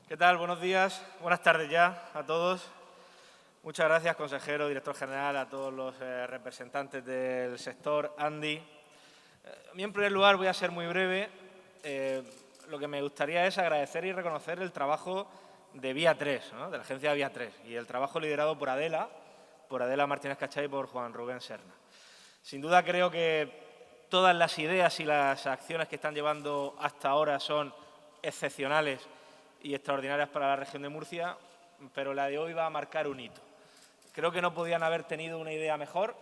¿Qué tal? Buenos días, buenas tardes ya a todos. Muchas gracias, consejero, director general, a todos los representantes del sector, Andy. A mí, en primer lugar, voy a ser muy breve. Lo que me gustaría es agradecer y reconocer el trabajo de Vía 3, ¿no? De la agencia Vía 3, y el trabajo liderado por Adela Martínez Cachá y por Juan Rubén Serna. Sin duda, creo que todas las ideas y las acciones que están llevando hasta ahora son excepcionales y extraordinarias para la región de Murcia, pero la de hoy va a marcar un hito. Creo que no podían haber tenido una idea mejor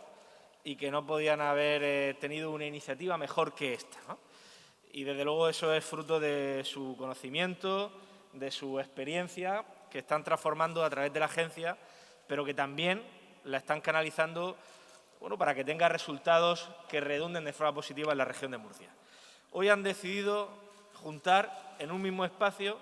y que no podían haber tenido una iniciativa mejor que esta, ¿no? Y desde luego eso es fruto de su conocimiento, de su experiencia, que están transformando a través de la agencia, pero que también la están canalizando, bueno, para que tenga resultados que redunden de forma positiva en la región de Murcia. Hoy han decidido juntar en un mismo espacio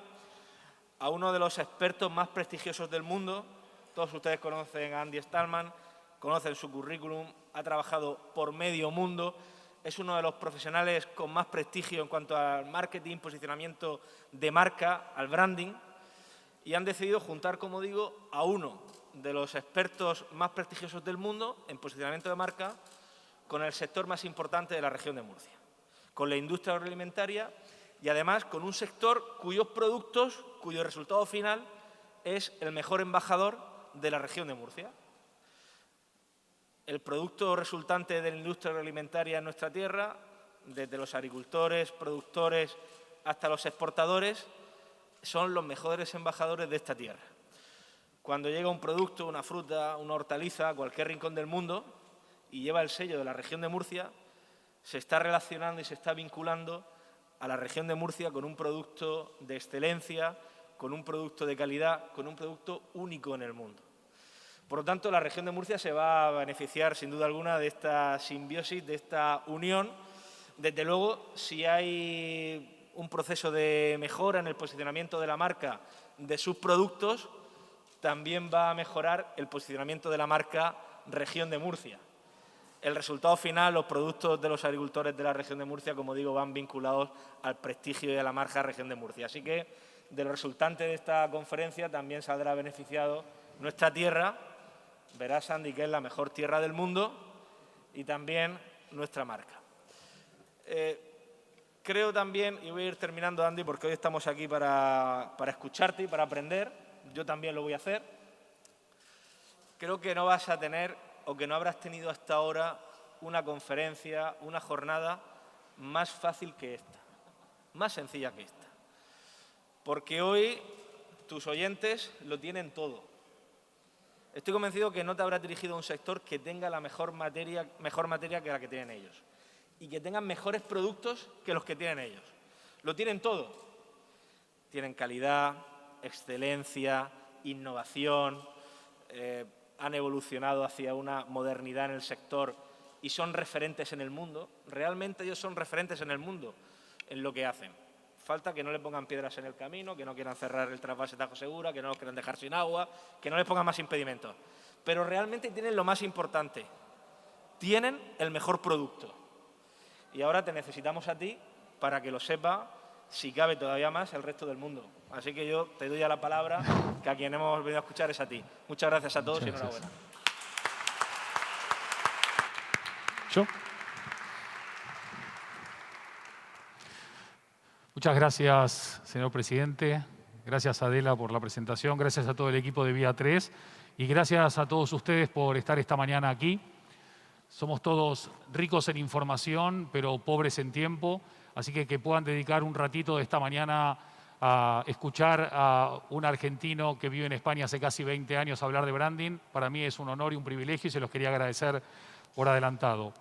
a uno de los expertos más prestigiosos del mundo. Todos ustedes conocen a Andy Stallman, conocen su currículum, ha trabajado por medio mundo, es uno de los profesionales con más prestigio en cuanto al marketing, posicionamiento de marca, al branding, y han decidido juntar, como digo, a uno de los expertos más prestigiosos del mundo en posicionamiento de marca con el sector más importante de la región de Murcia, con la industria agroalimentaria y además con un sector cuyos productos, cuyo resultado final es el mejor embajador de la región de Murcia. El producto resultante de la industria agroalimentaria en nuestra tierra, desde los agricultores, productores hasta los exportadores, son los mejores embajadores de esta tierra. Cuando llega un producto, una fruta, una hortaliza a cualquier rincón del mundo y lleva el sello de la región de Murcia, se está relacionando y se está vinculando a la región de Murcia con un producto de excelencia, con un producto de calidad, con un producto único en el mundo. Por lo tanto, la región de Murcia se va a beneficiar, sin duda alguna, de esta simbiosis, de esta unión. Desde luego, si hay un proceso de mejora en el posicionamiento de la marca de sus productos, también va a mejorar el posicionamiento de la marca región de Murcia. El resultado final, los productos de los agricultores de la región de Murcia, como digo, van vinculados al prestigio y a la marca región de Murcia. Así que, de lo resultante de esta conferencia, también saldrá beneficiado nuestra tierra. Verás, Andy, que es la mejor tierra del mundo, y también nuestra marca. Creo también, y voy a ir terminando, Andy, porque hoy estamos aquí para escucharte y para aprender. Yo también lo voy a hacer. Creo que no vas a tener, o que no habrás tenido hasta ahora, una conferencia, una jornada más fácil que esta, más sencilla que esta. Porque hoy tus oyentes lo tienen todo. Estoy convencido que no te habrás dirigido a un sector que tenga la mejor materia que la que tienen ellos y que tengan mejores productos que los que tienen ellos. Lo tienen todo. Tienen calidad, excelencia, innovación, han evolucionado hacia una modernidad en el sector y son referentes en el mundo. Realmente ellos son referentes en el mundo en lo que hacen. Falta que no le pongan piedras en el camino, que no quieran cerrar el trasvase Tajo Segura, que no los quieran dejar sin agua, que no les pongan más impedimentos. Pero realmente tienen lo más importante, tienen el mejor producto. Y ahora te necesitamos a ti para que lo sepa, si cabe todavía más, el resto del mundo. Así que yo te doy ya la palabra, que a quien hemos venido a escuchar es a ti. Muchas gracias a todos y enhorabuena. ¿Yo? Muchas gracias, señor presidente. Gracias, Adela, por la presentación. Gracias a todo el equipo de Vía 3. Y gracias a todos ustedes por estar esta mañana aquí. Somos todos ricos en información, pero pobres en tiempo. Así que puedan dedicar un ratito de esta mañana a escuchar a un argentino que vive en España hace casi 20 años hablar de branding. Para mí es un honor y un privilegio y se los quería agradecer por adelantado.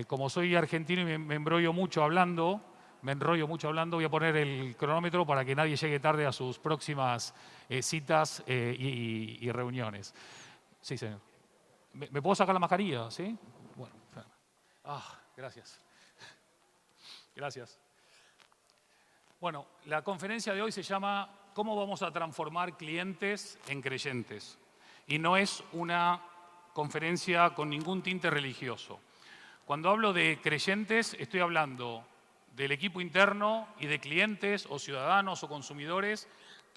Como soy argentino y me enrollo mucho hablando, voy a poner el cronómetro para que nadie llegue tarde a sus próximas citas y reuniones. Sí, señor. ¿Me puedo sacar la mascarilla? ¿Sí? Bueno, gracias. Gracias. Bueno, la conferencia de hoy se llama ¿Cómo vamos a transformar clientes en creyentes? Y no es una conferencia con ningún tinte religioso. Cuando hablo de creyentes, estoy hablando del equipo interno y de clientes o ciudadanos o consumidores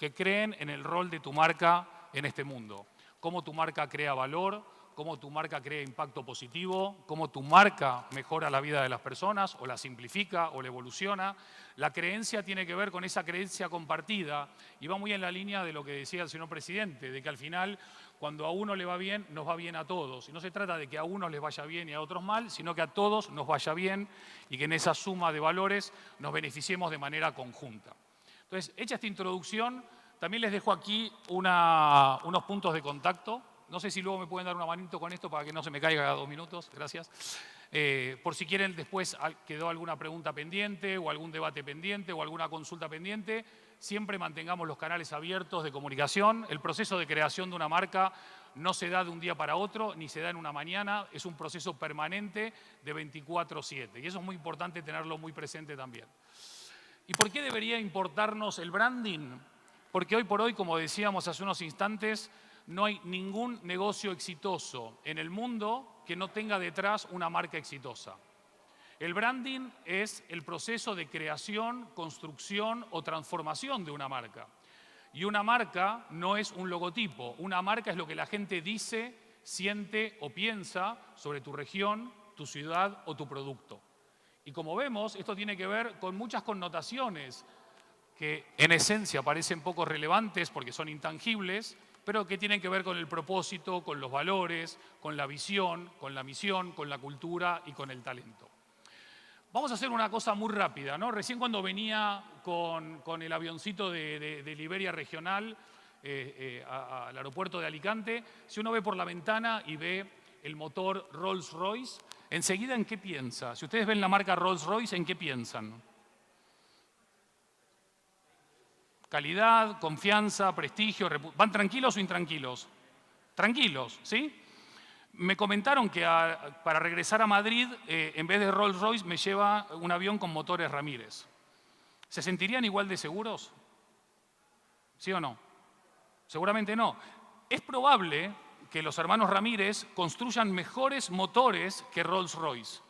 que creen en el rol de tu marca en este mundo. Cómo tu marca crea valor, cómo tu marca crea impacto positivo, cómo tu marca mejora la vida de las personas, o la simplifica, o la evoluciona. La creencia tiene que ver con esa creencia compartida y va muy en la línea de lo que decía el señor presidente, de que al final, cuando a uno le va bien, nos va bien a todos. Y no se trata de que a unos les vaya bien y a otros mal, sino que a todos nos vaya bien y que en esa suma de valores nos beneficiemos de manera conjunta. Entonces, hecha esta introducción, también les dejo aquí unos puntos de contacto. No sé si luego me pueden dar una manito con esto para que no se me caiga cada 2 minutos. Gracias. Por si quieren después quedó alguna pregunta pendiente o algún debate pendiente o alguna consulta pendiente, siempre mantengamos los canales abiertos de comunicación. El proceso de creación de una marca no se da de un día para otro, ni se da en una mañana. Es un proceso permanente de 24/7. Y eso es muy importante tenerlo muy presente también. ¿Y por qué debería importarnos el branding? Porque hoy por hoy, como decíamos hace unos instantes, no hay ningún negocio exitoso en el mundo que no tenga detrás una marca exitosa. El branding es el proceso de creación, construcción o transformación de una marca. Y una marca no es un logotipo. Una marca es lo que la gente dice, siente o piensa sobre tu región, tu ciudad o tu producto. Y como vemos, esto tiene que ver con muchas connotaciones que en esencia parecen poco relevantes porque son intangibles, pero que tienen que ver con el propósito, con los valores, con la visión, con la misión, con la cultura y con el talento. Vamos a hacer una cosa muy rápida, ¿no? Recién cuando venía con el avioncito de Iberia Regional al aeropuerto de Alicante, si uno ve por la ventana y ve el motor Rolls-Royce, enseguida ¿en qué piensa? Si ustedes ven la marca Rolls-Royce, ¿en qué piensan? Calidad, confianza, prestigio. ¿Van tranquilos o intranquilos? Tranquilos, ¿sí? Me comentaron que para regresar a Madrid, en vez de Rolls-Royce, me lleva un avión con motores Ramírez. ¿Se sentirían igual de seguros? ¿Sí o no? Seguramente no. Es probable que los hermanos Ramírez construyan mejores motores que Rolls-Royce,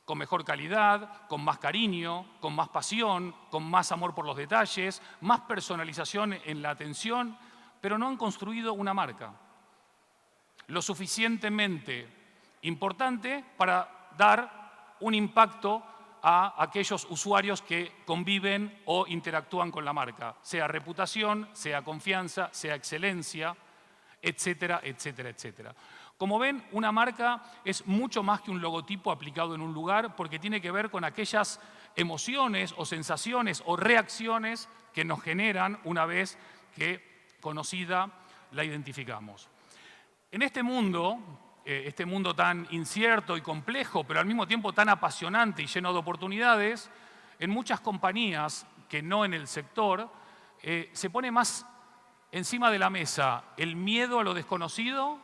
con mejor calidad, con más cariño, con más pasión, con más amor por los detalles, más personalización en la atención, pero no han construido una marca lo suficientemente importante para dar un impacto a aquellos usuarios que conviven o interactúan con la marca, sea reputación, sea confianza, sea excelencia, etcétera, etcétera, etcétera. Como ven, una marca es mucho más que un logotipo aplicado en un lugar porque tiene que ver con aquellas emociones o sensaciones o reacciones que nos generan una vez que conocida la identificamos. En este mundo tan incierto y complejo, pero al mismo tiempo tan apasionante y lleno de oportunidades, en muchas compañías que no en el sector, se pone más encima de la mesa el miedo a lo desconocido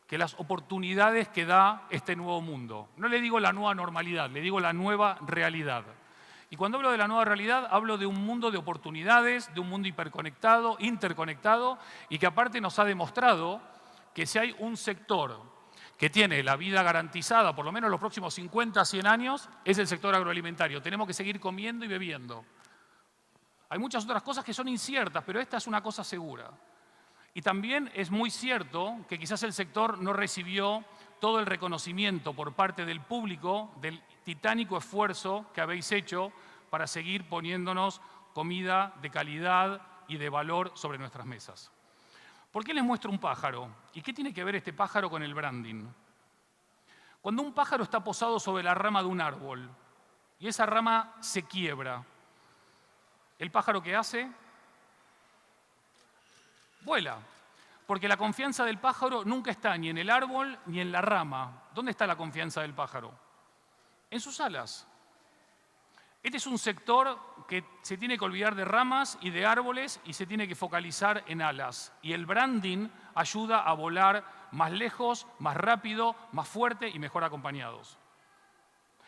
que las oportunidades que da este nuevo mundo. No le digo la nueva normalidad, le digo la nueva realidad. Y cuando hablo de la nueva realidad, hablo de un mundo de oportunidades, de un mundo hiperconectado, interconectado, y que aparte nos ha demostrado que si hay un sector que tiene la vida garantizada, por lo menos los próximos 50, 100 años, es el sector agroalimentario. Tenemos que seguir comiendo y bebiendo. Hay muchas otras cosas que son inciertas, pero esta es una cosa segura. Y también es muy cierto que quizás el sector no recibió todo el reconocimiento por parte del público del titánico esfuerzo que habéis hecho para seguir poniéndonos comida de calidad y de valor sobre nuestras mesas. ¿Por qué les muestro un pájaro? ¿Y qué tiene que ver este pájaro con el branding? Cuando un pájaro está posado sobre la rama de un árbol y esa rama se quiebra, ¿el pájaro qué hace? Vuela. Porque la confianza del pájaro nunca está ni en el árbol ni en la rama. ¿Dónde está la confianza del pájaro? En sus alas. Este es un sector que se tiene que olvidar de ramas y de árboles y se tiene que focalizar en alas. Y el branding ayuda a volar más lejos, más rápido, más fuerte y mejor acompañados.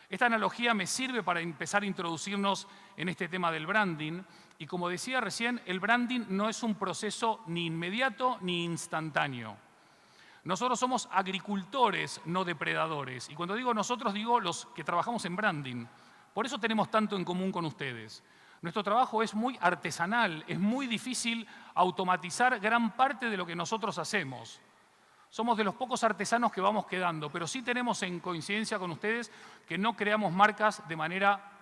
Esta analogía me sirve para empezar a introducirnos en este tema del branding. Y como decía recién, el branding no es un proceso ni inmediato ni instantáneo. Nosotros somos agricultores, no depredadores. Y cuando digo nosotros, digo los que trabajamos en branding. Por eso tenemos tanto en común con ustedes. Nuestro trabajo es muy artesanal, es muy difícil automatizar gran parte de lo que nosotros hacemos. Somos de los pocos artesanos que vamos quedando, pero sí tenemos en coincidencia con ustedes que no creamos marcas de manera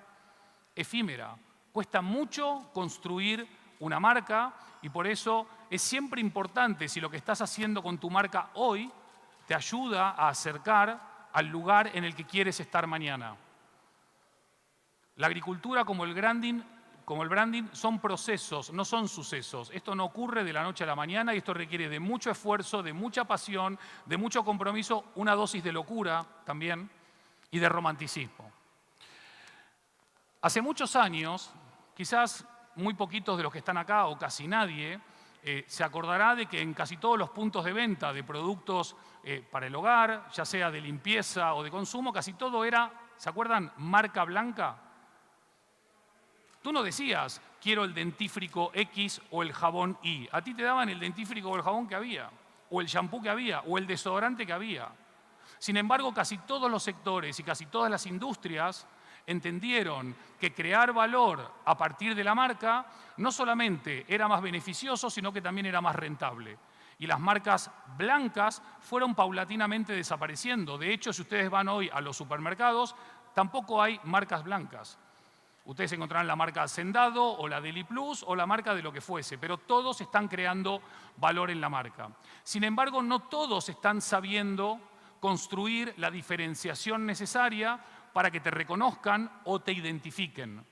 efímera. Cuesta mucho construir una marca y por eso es siempre importante si lo que estás haciendo con tu marca hoy te ayuda a acercar al lugar en el que quieres estar mañana. La agricultura como el branding son procesos, no son sucesos. Esto no ocurre de la noche a la mañana y esto requiere de mucho esfuerzo, de mucha pasión, de mucho compromiso, una dosis de locura también y de romanticismo. Hace muchos años, quizás muy poquitos de los que están acá o casi nadie, se acordará de que en casi todos los puntos de venta de productos para el hogar, ya sea de limpieza o de consumo, casi todo era, ¿se acuerdan? Marca blanca. Tú no decías, quiero el dentífrico X o el jabón Y. A ti te daban el dentífrico o el jabón que había, o el shampoo que había, o el desodorante que había. Sin embargo, casi todos los sectores y casi todas las industrias entendieron que crear valor a partir de la marca no solamente era más beneficioso, sino que también era más rentable. Y las marcas blancas fueron paulatinamente desapareciendo. De hecho, si ustedes van hoy a los supermercados, tampoco hay marcas blancas. Ustedes encontrarán la marca Hacendado o la Deli Plus o la marca de lo que fuese, pero todos están creando valor en la marca. Sin embargo, no todos están sabiendo construir la diferenciación necesaria para que te reconozcan o te identifiquen.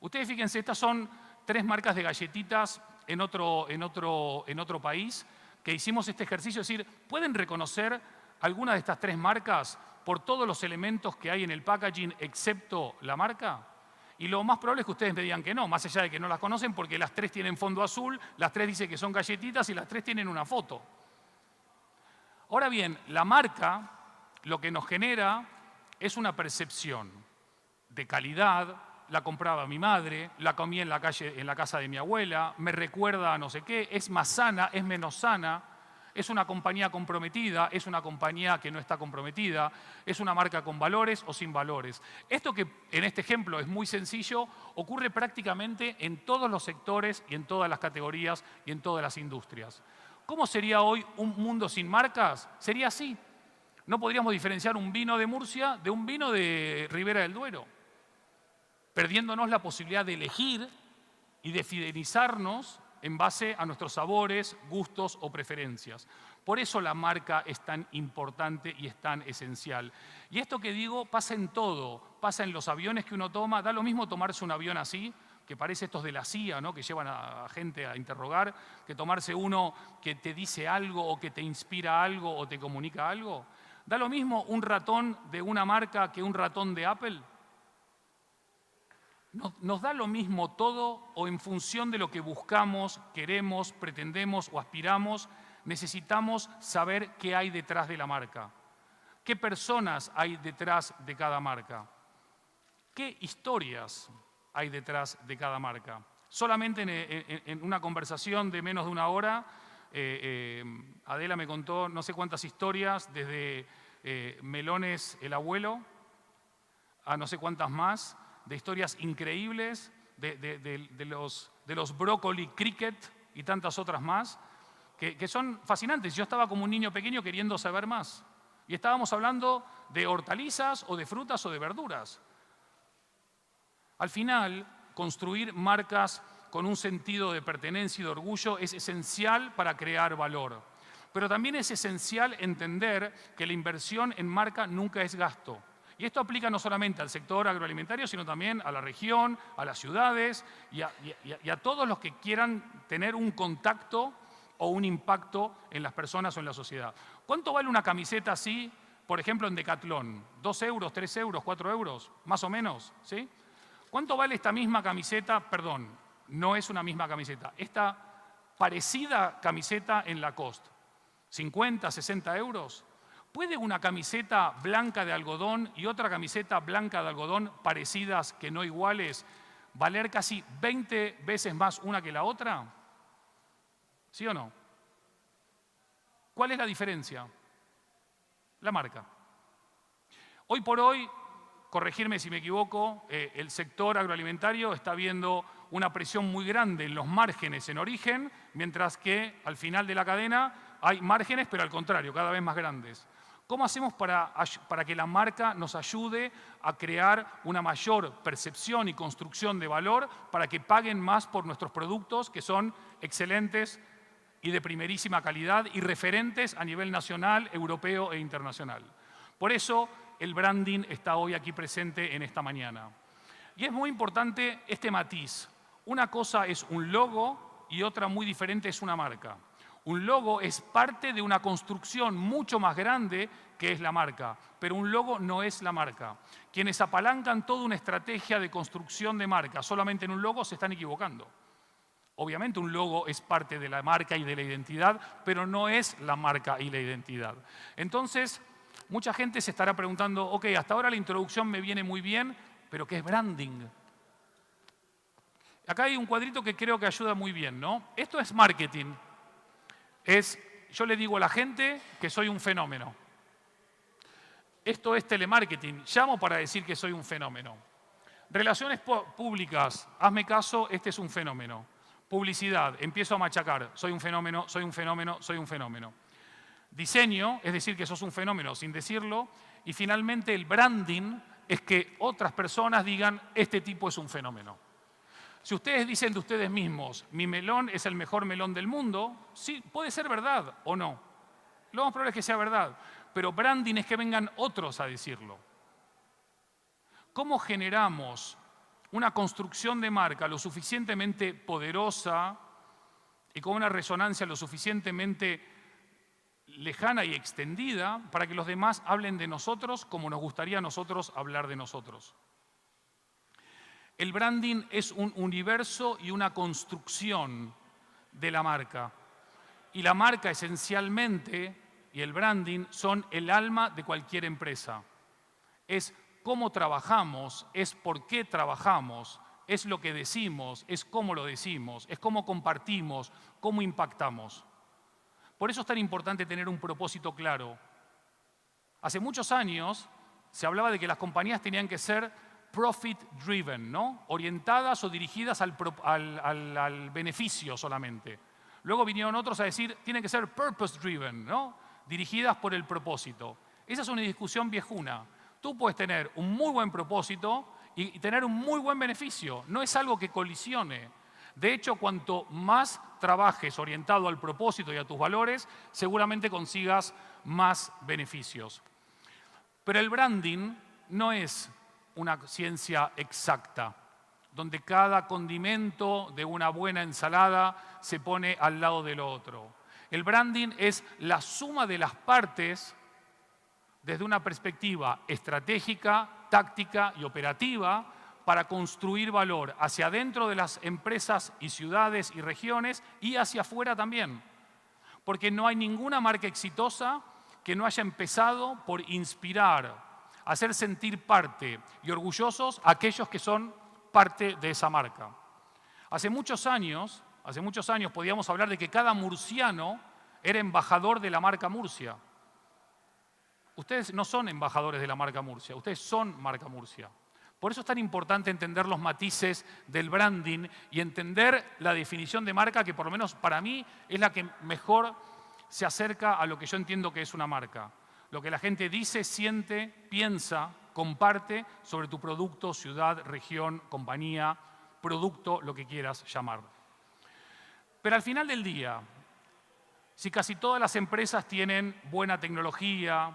Ustedes fíjense, estas son 3 marcas de galletitas en otro país que hicimos este ejercicio, es decir, ¿pueden reconocer alguna de estas 3 marcas por todos los elementos que hay en el packaging excepto la marca? Y lo más probable es que ustedes me digan que no, más allá de que no las conocen, porque las 3 tienen fondo azul, las 3 dicen que son galletitas y las 3 tienen una foto. Ahora bien, la marca lo que nos genera es una percepción de calidad. La compraba mi madre, la comí en la calle, en la casa de mi abuela, me recuerda a no sé qué, es más sana, es menos sana, es una compañía comprometida, es una compañía que no está comprometida, es una marca con valores o sin valores. Esto que en este ejemplo es muy sencillo, ocurre prácticamente en todos los sectores y en todas las categorías y en todas las industrias. ¿Cómo sería hoy un mundo sin marcas? Sería así. No podríamos diferenciar un vino de Murcia de un vino de Ribera del Duero, perdiéndonos la posibilidad de elegir y de fidelizarnos en base a nuestros sabores, gustos o preferencias. Por eso la marca es tan importante y es tan esencial. Y esto que digo pasa en todo, pasa en los aviones que uno toma. Da lo mismo tomarse un avión así, que parece estos de la CIA, ¿no?, que llevan a gente a interrogar, que tomarse uno que te dice algo o que te inspira algo o te comunica algo. ¿Da lo mismo un ratón de una marca que un ratón de Apple? ¿Nos da lo mismo todo o en función de lo que buscamos, queremos, pretendemos o aspiramos, necesitamos saber qué hay detrás de la marca? ¿Qué personas hay detrás de cada marca? ¿Qué historias hay detrás de cada marca? Solamente en una conversación de menos de una hora, Adela me contó no sé cuántas historias, desde Melones el abuelo a no sé cuántas más, de historias increíbles, de los brócoli cricket y tantas otras más, que son fascinantes. Yo estaba como un niño pequeño queriendo saber más. Y estábamos hablando de hortalizas o de frutas o de verduras. Al final, construir marcas con un sentido de pertenencia y de orgullo es esencial para crear valor. Pero también es esencial entender que la inversión en marca nunca es gasto. Y esto aplica no solamente al sector agroalimentario, sino también a la región, a las ciudades y a todos los que quieran tener un contacto o un impacto en las personas o en la sociedad. ¿Cuánto vale una camiseta así, por ejemplo, en Decathlon? ¿2 euros, 3 euros, 4 euros? Más o menos, ¿sí? ¿Cuánto vale esta misma camiseta? Perdón, no es una misma camiseta. Esta parecida camiseta en Lacoste. ¿50, 60 euros? ¿Puede una camiseta blanca de algodón y otra camiseta blanca de algodón parecidas que no iguales valer casi 20 veces más una que la otra? ¿Sí o no? ¿Cuál es la diferencia? La marca. Hoy por hoy, corregirme si me equivoco, el sector agroalimentario está viendo una presión muy grande en los márgenes en origen, mientras que al final de la cadena hay márgenes, pero al contrario, cada vez más grandes. ¿Cómo hacemos para que la marca nos ayude a crear una mayor percepción y construcción de valor para que paguen más por nuestros productos, que son excelentes y de primerísima calidad y referentes a nivel nacional, europeo e internacional? Por eso el branding está hoy aquí presente en esta mañana. Y es muy importante este matiz. Una cosa es un logo y otra muy diferente es una marca. Un logo es parte de una construcción mucho más grande que es la marca, pero un logo no es la marca. Quienes apalancan toda una estrategia de construcción de marca solamente en un logo se están equivocando. Obviamente un logo es parte de la marca y de la identidad, pero no es la marca y la identidad. Entonces, mucha gente se estará preguntando, ok, hasta ahora la introducción me viene muy bien, pero ¿qué es branding? Acá hay un cuadrito que creo que ayuda muy bien, ¿no? Esto es marketing. Yo le digo a la gente que soy un fenómeno. Esto es telemarketing. Llamo para decir que soy un fenómeno. Relaciones públicas. Hazme caso, este es un fenómeno. Publicidad. Empiezo a machacar. Soy un fenómeno, soy un fenómeno, soy un fenómeno. Diseño, es decir, que sos un fenómeno sin decirlo. Y finalmente el branding es que otras personas digan, este tipo es un fenómeno. Si ustedes dicen de ustedes mismos, mi melón es el mejor melón del mundo, sí, puede ser verdad o no. Lo más probable es que sea verdad, pero branding es que vengan otros a decirlo. ¿Cómo generamos una construcción de marca lo suficientemente poderosa y con una resonancia lo suficientemente lejana y extendida para que los demás hablen de nosotros como nos gustaría a nosotros hablar de nosotros? El branding es un universo y una construcción de la marca. Y la marca esencialmente, y el branding, son el alma de cualquier empresa. Es cómo trabajamos, es por qué trabajamos, es lo que decimos, es cómo lo decimos, es cómo compartimos, cómo impactamos. Por eso es tan importante tener un propósito claro. Hace muchos años se hablaba de que las compañías tenían que ser profit driven, ¿no? Orientadas o dirigidas al beneficio solamente. Luego vinieron otros a decir, tienen que ser purpose driven, ¿no? Dirigidas por el propósito. Esa es una discusión viejuna. Tú puedes tener un muy buen propósito y tener un muy buen beneficio. No es algo que colisione. De hecho, cuanto más trabajes orientado al propósito y a tus valores, seguramente consigas más beneficios. Pero el branding no es una ciencia exacta, donde cada condimento de una buena ensalada se pone al lado del otro. El branding es la suma de las partes desde una perspectiva estratégica, táctica y operativa para construir valor hacia adentro de las empresas y ciudades y regiones y hacia afuera también. Porque no hay ninguna marca exitosa que no haya empezado por inspirar, hacer sentir parte y orgullosos a aquellos que son parte de esa marca. Hace muchos años podíamos hablar de que cada murciano era embajador de la marca Murcia. Ustedes no son embajadores de la marca Murcia, ustedes son marca Murcia. Por eso es tan importante entender los matices del branding y entender la definición de marca que por lo menos para mí es la que mejor se acerca a lo que yo entiendo que es una marca. Lo que la gente dice, siente, piensa, comparte sobre tu producto, ciudad, región, compañía, producto, lo que quieras llamar. Pero al final del día, si casi todas las empresas tienen buena tecnología,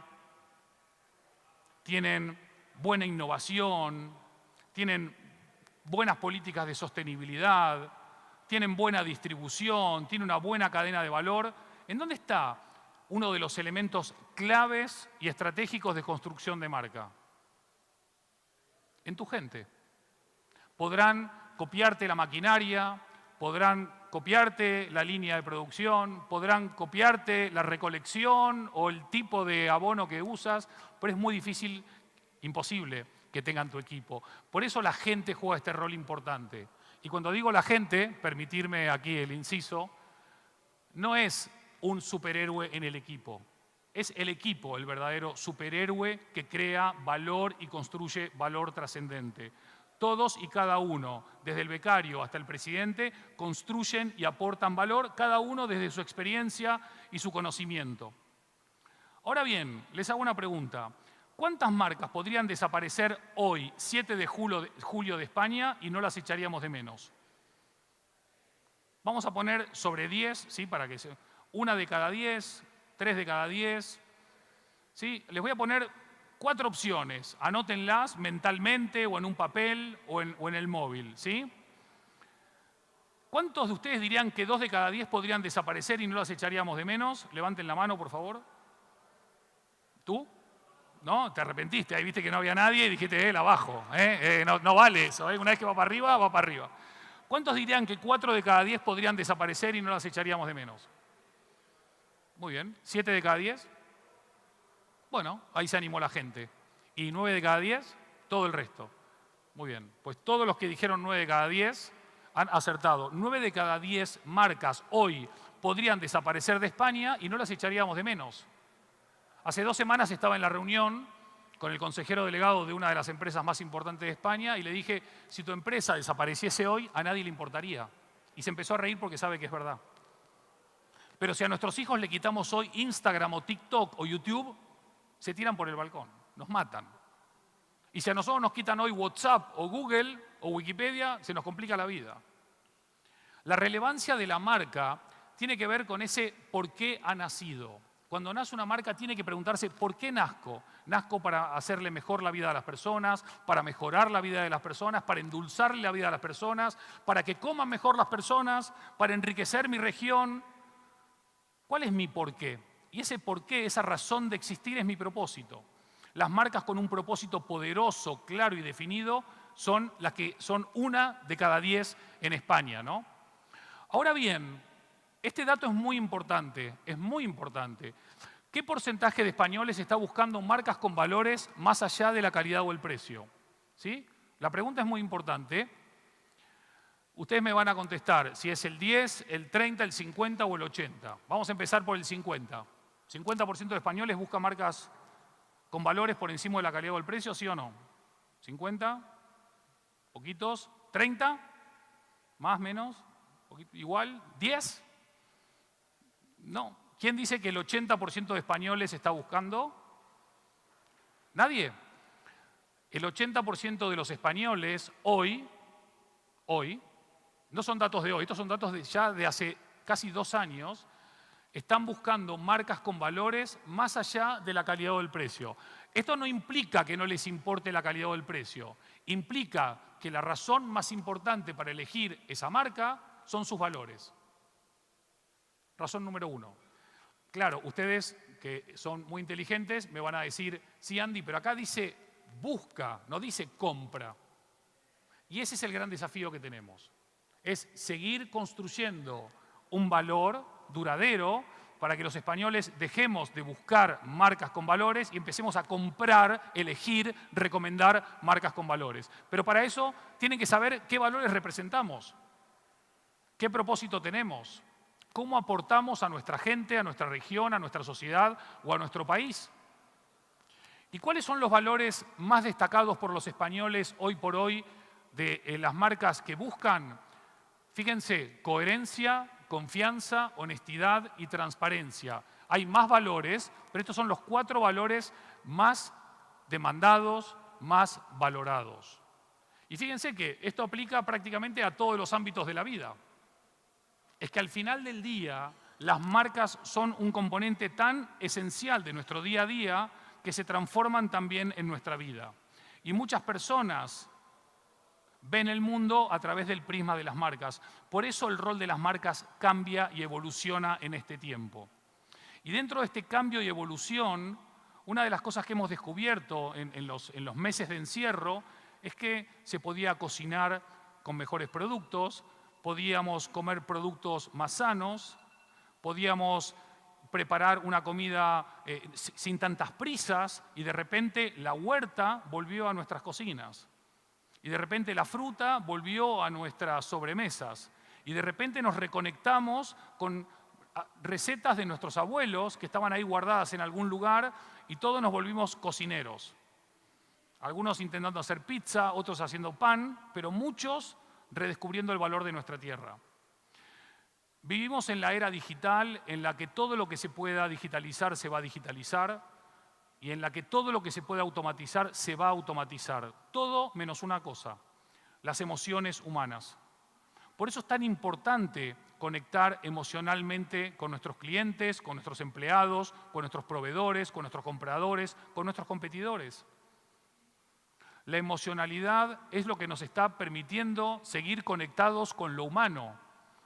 tienen buena innovación, tienen buenas políticas de sostenibilidad, tienen buena distribución, tienen una buena cadena de valor, ¿en dónde está uno de los elementos claves y estratégicos de construcción de marca? En tu gente. Podrán copiarte la maquinaria, podrán copiarte la línea de producción, podrán copiarte la recolección o el tipo de abono que usas, pero es muy difícil, imposible, que tengan tu equipo. Por eso la gente juega este rol importante. Y cuando digo la gente, permitirme aquí el inciso, no es un superhéroe en el equipo. Es el equipo el verdadero superhéroe que crea valor y construye valor trascendente. Todos y cada uno, desde el becario hasta el presidente, construyen y aportan valor, cada uno desde su experiencia y su conocimiento. Ahora bien, les hago una pregunta. ¿Cuántas marcas podrían desaparecer hoy, 7 de julio de España, y no las echaríamos de menos? Vamos a poner sobre 10, ¿sí? Para que sea 1 de cada 10, 3 de cada 10. ¿Sí? Les voy a poner 4 opciones. Anótenlas mentalmente o en un papel o en el móvil. ¿Sí? ¿Cuántos de ustedes dirían que 2 de cada 10 podrían desaparecer y no las echaríamos de menos? Levanten la mano, por favor. ¿Tú? ¿No? Te arrepentiste. Ahí viste que no había nadie y dijiste, la bajo. No vale eso. Una vez que va para arriba, va para arriba. ¿Cuántos dirían que 4 de cada 10 podrían desaparecer y no las echaríamos de menos? Muy bien. ¿7 de cada 10? Bueno, ahí se animó la gente. ¿Y 9 de cada 10? Todo el resto. Muy bien. Pues todos los que dijeron 9 de cada 10 han acertado. 9 de cada 10 marcas hoy podrían desaparecer de España y no las echaríamos de menos. Hace 2 semanas estaba en la reunión con el consejero delegado de una de las empresas más importantes de España y le dije, si tu empresa desapareciese hoy, a nadie le importaría. Y se empezó a reír porque sabe que es verdad. Pero si a nuestros hijos le quitamos hoy Instagram o TikTok o YouTube, se tiran por el balcón, nos matan. Y si a nosotros nos quitan hoy WhatsApp o Google o Wikipedia, se nos complica la vida. La relevancia de la marca tiene que ver con ese por qué ha nacido. Cuando nace una marca tiene que preguntarse ¿por qué nazco? Nazco para hacerle mejor la vida a las personas, para mejorar la vida de las personas, para endulzarle la vida a las personas, para que coman mejor las personas, para enriquecer mi región. ¿Cuál es mi porqué? Y ese porqué, esa razón de existir es mi propósito. Las marcas con un propósito poderoso, claro y definido son las que son 1 de cada 10 en España, ¿no? Ahora bien, este dato es muy importante, es muy importante. ¿Qué porcentaje de españoles está buscando marcas con valores más allá de la calidad o el precio? ¿Sí? La pregunta es muy importante. Ustedes me van a contestar si es el 10, el 30, el 50 o el 80. Vamos a empezar por el 50. 50% de españoles buscan marcas con valores por encima de la calidad o el precio, ¿sí o no? 50, poquitos, 30, más, menos, igual, 10. No. ¿Quién dice que el 80% de españoles está buscando? ¿Nadie? El 80% de los españoles hoy, no son datos de hoy, estos son datos ya de hace casi 2 años, están buscando marcas con valores más allá de la calidad o el precio. Esto no implica que no les importe la calidad o el precio, implica que la razón más importante para elegir esa marca son sus valores. Razón número 1. Claro, ustedes que son muy inteligentes me van a decir, sí Andy, pero acá dice busca, no dice compra. Y ese es el gran desafío que tenemos. Es seguir construyendo un valor duradero para que los españoles dejemos de buscar marcas con valores y empecemos a comprar, elegir, recomendar marcas con valores. Pero para eso tienen que saber qué valores representamos, qué propósito tenemos, cómo aportamos a nuestra gente, a nuestra región, a nuestra sociedad o a nuestro país. ¿Y cuáles son los valores más destacados por los españoles hoy por hoy de las marcas que buscan? Fíjense, coherencia, confianza, honestidad y transparencia. Hay más valores, pero estos son los 4 valores más demandados, más valorados. Y fíjense que esto aplica prácticamente a todos los ámbitos de la vida. Es que al final del día, las marcas son un componente tan esencial de nuestro día a día que se transforman también en nuestra vida. Y muchas personas ven el mundo a través del prisma de las marcas. Por eso el rol de las marcas cambia y evoluciona en este tiempo. Y dentro de este cambio y evolución, una de las cosas que hemos descubierto en los meses de encierro es que se podía cocinar con mejores productos, podíamos comer productos más sanos, podíamos preparar una comida sin tantas prisas y de repente la huerta volvió a nuestras cocinas. Y de repente la fruta volvió a nuestras sobremesas. Y de repente nos reconectamos con recetas de nuestros abuelos que estaban ahí guardadas en algún lugar y todos nos volvimos cocineros. Algunos intentando hacer pizza, otros haciendo pan, pero muchos redescubriendo el valor de nuestra tierra. Vivimos en la era digital en la que todo lo que se pueda digitalizar se va a digitalizar y en la que todo lo que se pueda automatizar se va a automatizar. Todo menos una cosa, las emociones humanas. Por eso es tan importante conectar emocionalmente con nuestros clientes, con nuestros empleados, con nuestros proveedores, con nuestros compradores, con nuestros competidores. La emocionalidad es lo que nos está permitiendo seguir conectados con lo humano.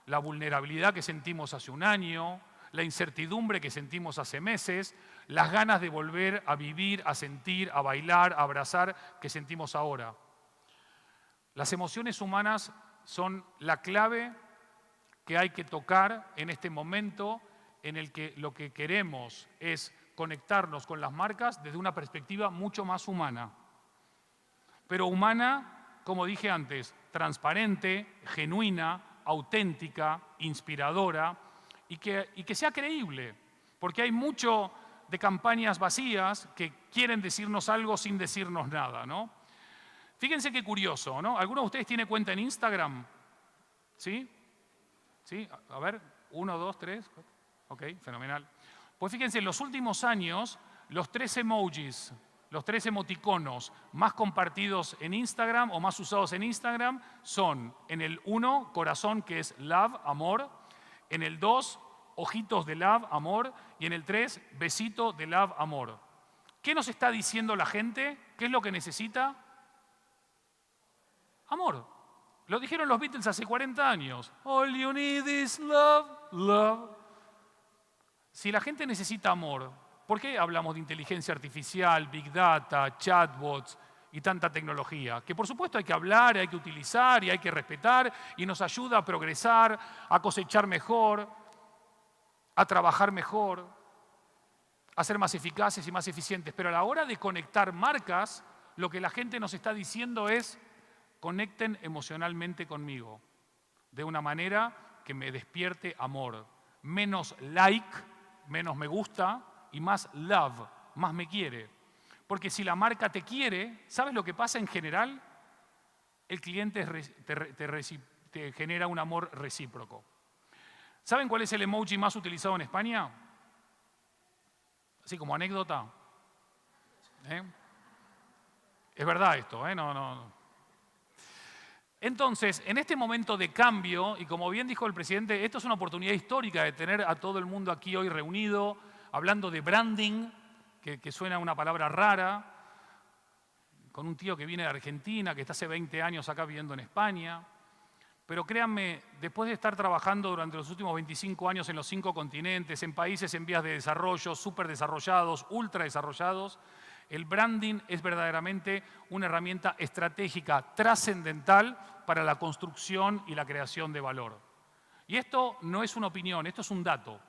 La vulnerabilidad que sentimos hace un año, la incertidumbre que sentimos hace meses, las ganas de volver a vivir, a sentir, a bailar, a abrazar que sentimos ahora. Las emociones humanas son la clave que hay que tocar en este momento en el que lo que queremos es conectarnos con las marcas desde una perspectiva mucho más humana. Pero humana, como dije antes, transparente, genuina, auténtica, inspiradora y que sea creíble, porque hay mucho de campañas vacías que quieren decirnos algo sin decirnos nada, ¿no? Fíjense qué curioso, ¿no? ¿Alguno de ustedes tiene cuenta en Instagram? ¿Sí? ¿Sí? A ver, 1, 2, 3. Ok, fenomenal. Pues fíjense, en los últimos años, los 3 emojis, los 3 emoticonos más compartidos en Instagram o más usados en Instagram son en el 1, corazón, que es love, amor, en el 2, ojitos de love, amor, y en el 3, besito de love, amor. ¿Qué nos está diciendo la gente? ¿Qué es lo que necesita? Amor. Lo dijeron los Beatles hace 40 años. All you need is love, love. Si la gente necesita amor, ¿por qué hablamos de inteligencia artificial, big data, chatbots y tanta tecnología? Que por supuesto hay que hablar, hay que utilizar y hay que respetar y nos ayuda a progresar, a cosechar mejor, a trabajar mejor, a ser más eficaces y más eficientes. Pero a la hora de conectar marcas, lo que la gente nos está diciendo es: conecten emocionalmente conmigo de una manera que me despierte amor. Menos like, menos me gusta y más love, más me quiere. Porque si la marca te quiere, ¿sabes lo que pasa en general? El cliente te genera un amor recíproco. ¿Saben cuál es el emoji más utilizado en España? Así como anécdota. Es verdad esto, no. Entonces, en este momento de cambio, y como bien dijo el presidente, esto es una oportunidad histórica de tener a todo el mundo aquí hoy reunido, hablando de branding, que suena una palabra rara, con un tío que viene de Argentina, que está hace 20 años acá viviendo en España. Pero créanme, después de estar trabajando durante los últimos 25 años en los 5 continentes, en países en vías de desarrollo, súper desarrollados, ultra desarrollados, el branding es verdaderamente una herramienta estratégica trascendental para la construcción y la creación de valor. Y esto no es una opinión, esto es un dato.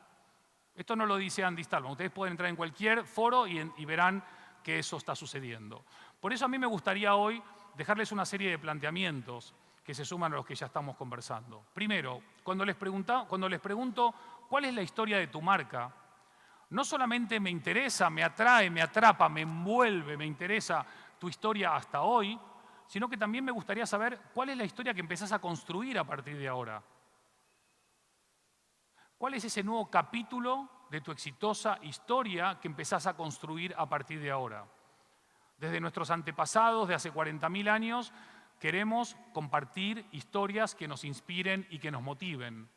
Esto no lo dice Andy Stallman. Ustedes pueden entrar en cualquier foro y verán que eso está sucediendo. Por eso a mí me gustaría hoy dejarles una serie de planteamientos que se suman a los que ya estamos conversando. Primero, cuando les pregunto cuál es la historia de tu marca, no solamente me interesa, me atrae, me atrapa, me envuelve, me interesa tu historia hasta hoy, sino que también me gustaría saber cuál es la historia que empezás a construir a partir de ahora. ¿Cuál es ese nuevo capítulo de tu exitosa historia que empezás a construir a partir de ahora? Desde nuestros antepasados de hace 40.000 años, queremos compartir historias que nos inspiren y que nos motiven.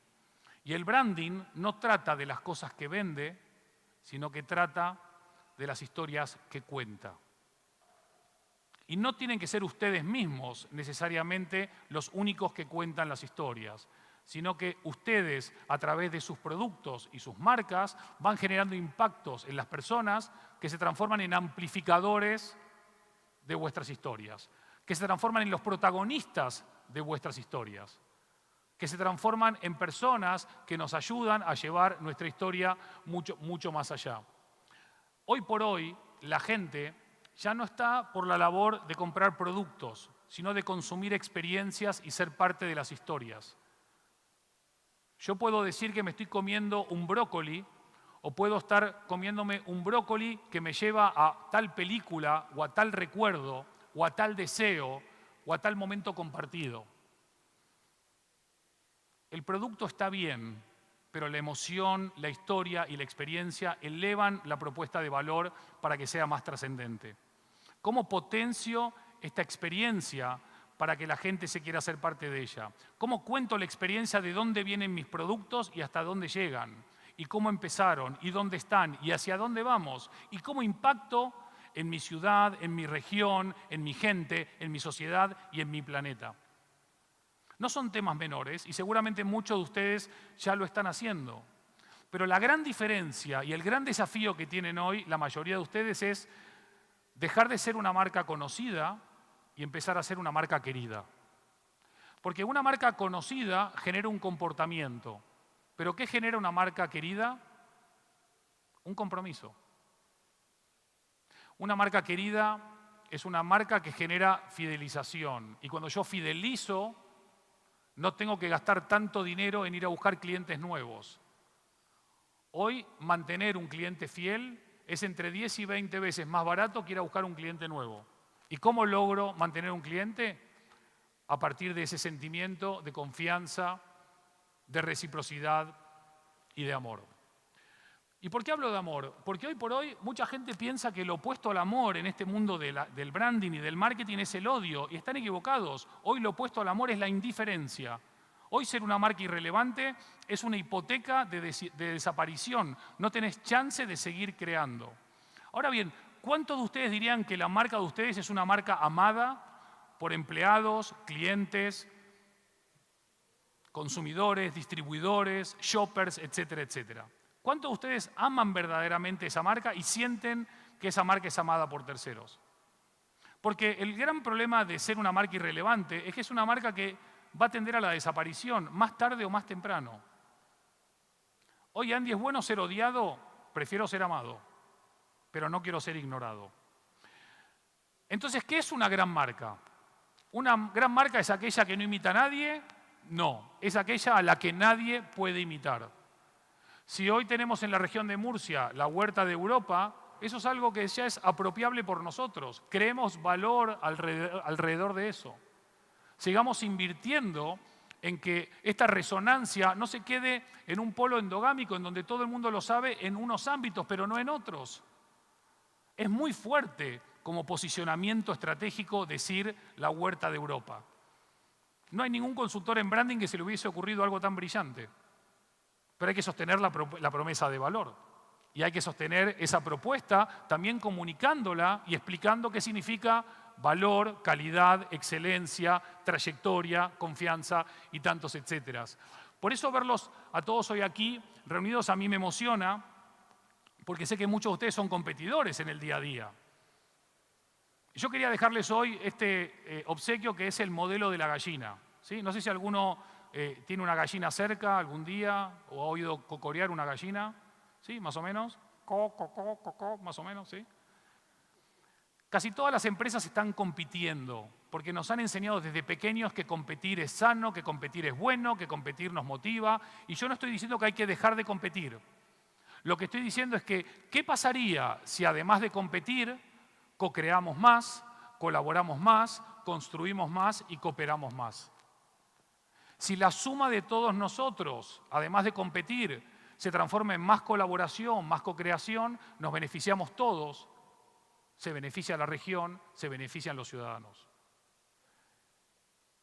Y el branding no trata de las cosas que vende, sino que trata de las historias que cuenta. Y no tienen que ser ustedes mismos necesariamente los únicos que cuentan las historias, sino que ustedes, a través de sus productos y sus marcas, van generando impactos en las personas que se transforman en amplificadores de vuestras historias, que se transforman en los protagonistas de vuestras historias, que se transforman en personas que nos ayudan a llevar nuestra historia mucho, mucho más allá. Hoy por hoy, la gente ya no está por la labor de comprar productos, sino de consumir experiencias y ser parte de las historias. Yo puedo decir que me estoy comiendo un brócoli o puedo estar comiéndome un brócoli que me lleva a tal película o a tal recuerdo o a tal deseo o a tal momento compartido. El producto está bien, pero la emoción, la historia y la experiencia elevan la propuesta de valor para que sea más trascendente. ¿Cómo potencio esta experiencia para que la gente se quiera hacer parte de ella? ¿Cómo cuento la experiencia de dónde vienen mis productos y hasta dónde llegan? ¿Y cómo empezaron? ¿Y dónde están? ¿Y hacia dónde vamos? ¿Y cómo impacto en mi ciudad, en mi región, en mi gente, en mi sociedad y en mi planeta? No son temas menores y seguramente muchos de ustedes ya lo están haciendo. Pero la gran diferencia y el gran desafío que tienen hoy la mayoría de ustedes es dejar de ser una marca conocida y empezar a ser una marca querida. Porque una marca conocida genera un comportamiento. ¿Pero qué genera una marca querida? Un compromiso. Una marca querida es una marca que genera fidelización. Y cuando yo fidelizo, no tengo que gastar tanto dinero en ir a buscar clientes nuevos. Hoy, mantener un cliente fiel es entre 10 y 20 veces más barato que ir a buscar un cliente nuevo. ¿Y cómo logro mantener un cliente? A partir de ese sentimiento de confianza, de reciprocidad y de amor. ¿Y por qué hablo de amor? Porque hoy por hoy mucha gente piensa que lo opuesto al amor en este mundo del branding y del marketing es el odio, y están equivocados. Hoy lo opuesto al amor es la indiferencia. Hoy ser una marca irrelevante es una hipoteca de desaparición. No tenés chance de seguir creando. Ahora bien, ¿cuántos de ustedes dirían que la marca de ustedes es una marca amada por empleados, clientes, consumidores, distribuidores, shoppers, etcétera, etcétera? ¿Cuántos de ustedes aman verdaderamente esa marca y sienten que esa marca es amada por terceros? Porque el gran problema de ser una marca irrelevante es que es una marca que va a tender a la desaparición, más tarde o más temprano. Hoy, Andy, ¿es bueno ser odiado? Prefiero ser amado, pero no quiero ser ignorado. Entonces, ¿qué es una gran marca? ¿Una gran marca es aquella que no imita a nadie? No, es aquella a la que nadie puede imitar. Si hoy tenemos en la región de Murcia la huerta de Europa, eso es algo que ya es apropiable por nosotros. Creemos valor alrededor de eso. Sigamos invirtiendo en que esta resonancia no se quede en un polo endogámico en donde todo el mundo lo sabe en unos ámbitos, pero no en otros. Es muy fuerte como posicionamiento estratégico decir la huerta de Europa. No hay ningún consultor en branding que se le hubiese ocurrido algo tan brillante. Pero hay que sostener la promesa de valor. Y hay que sostener esa propuesta también comunicándola y explicando qué significa valor, calidad, excelencia, trayectoria, confianza y tantos etcéteras. Por eso verlos a todos hoy aquí reunidos a mí me emociona, porque sé que muchos de ustedes son competidores en el día a día. Yo quería dejarles hoy este obsequio que es el modelo de la gallina. ¿Sí? No sé si alguno tiene una gallina cerca algún día o ha oído cocorear una gallina. ¿Sí? Más o menos. Más o menos, ¿sí? Casi todas las empresas están compitiendo porque nos han enseñado desde pequeños que competir es sano, que competir es bueno, que competir nos motiva. Y yo no estoy diciendo que hay que dejar de competir. Lo que estoy diciendo es que, ¿qué pasaría si además de competir, co-creamos más, colaboramos más, construimos más y cooperamos más? Si la suma de todos nosotros, además de competir, se transforma en más colaboración, más co-creación, nos beneficiamos todos, se beneficia la región, se benefician los ciudadanos.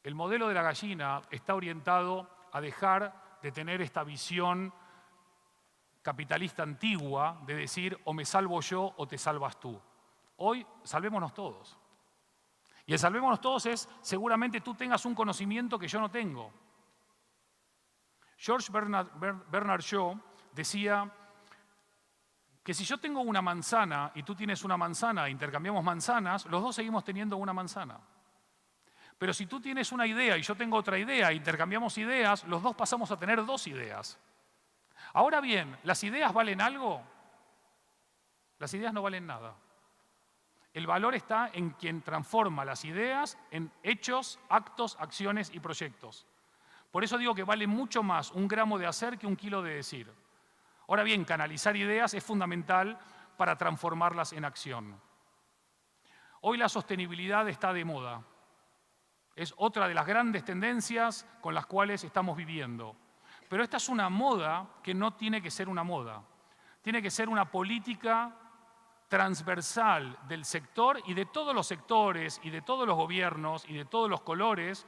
El modelo de la gallina está orientado a dejar de tener esta visión capitalista antigua de decir o me salvo yo o te salvas tú. Hoy salvémonos todos. Y el salvémonos todos es seguramente tú tengas un conocimiento que yo no tengo. George Bernard Shaw decía que si yo tengo una manzana y tú tienes una manzana e intercambiamos manzanas, los dos seguimos teniendo una manzana. Pero si tú tienes una idea y yo tengo otra idea e intercambiamos ideas, los dos pasamos a tener dos ideas. Ahora bien, ¿las ideas valen algo? Las ideas no valen nada. El valor está en quien transforma las ideas en hechos, actos, acciones y proyectos. Por eso digo que vale mucho más un gramo de hacer que un kilo de decir. Ahora bien, canalizar ideas es fundamental para transformarlas en acción. Hoy la sostenibilidad está de moda. Es otra de las grandes tendencias con las cuales estamos viviendo. Pero esta es una moda que no tiene que ser una moda. Tiene que ser una política transversal del sector y de todos los sectores y de todos los gobiernos y de todos los colores